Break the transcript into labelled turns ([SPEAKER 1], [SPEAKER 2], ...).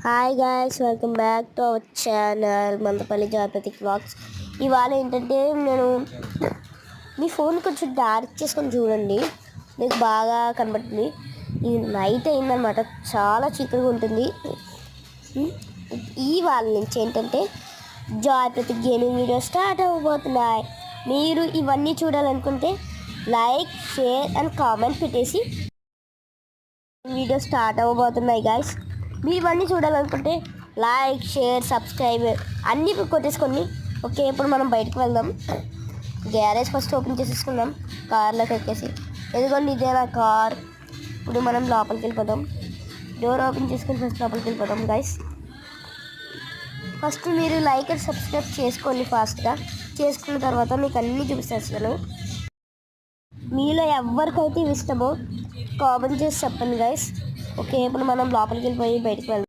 [SPEAKER 1] Hi guys, welcome back to our channel Mandapalli Jagruthi vlogs. ఇవాళ ఏంటంటే నేను మీ ఫోన్ కొంచెం డార్క్ చేసుకొని చూడండి, మీకు బాగా కనబడుతుంది. ఈ నైట్ అయిందనమాట, చాలా చీకటిగా ఉంటుంది. ఇవాళ నుంచి ఏంటంటే జాగృతి గేమింగ్ వీడియో స్టార్ట్ అవ్వబోతున్నాయి. మీరు ఇవన్నీ చూడాలనుకుంటే లైక్, షేర్ అండ్ కామెంట్ పెట్టేసి వీడియో స్టార్ట్ అవ్వబోతున్నాయి గాయ్స్. మీరు ఇవన్నీ చూడాలనుకుంటే లైక్, షేర్, సబ్స్క్రైబ్ అన్నీ కొట్టేసుకోండి. ఓకే, ఇప్పుడు మనం బయటకు వెళ్దాం. గ్యారేజ్ ఫస్ట్ ఓపెన్ చేసేసుకుందాం. కార్లోకి ఎక్కేసి ఎందుకంటే ఇదే నా కార్. ఇప్పుడు మనం లోపలికి వెళ్ళిపోదాం. డోర్ ఓపెన్ చేసుకొని ఫస్ట్ లోపలికి వెళ్ళిపోదాం గైస్. ఫస్ట్ మీరు లైక్ అండ్ సబ్స్క్రైబ్ చేసుకోండి ఫాస్ట్గా. చేసుకున్న తర్వాత మీకు అన్నీ చూపిస్తాను. మీలో ఎవరికైతే ఇష్టమో కామెంట్ చేసి చెప్పండి గైస్. ఓకే, ఇప్పుడు మనం లోపలికి వెళ్ళిపోయి బయటకు వెళ్దాం.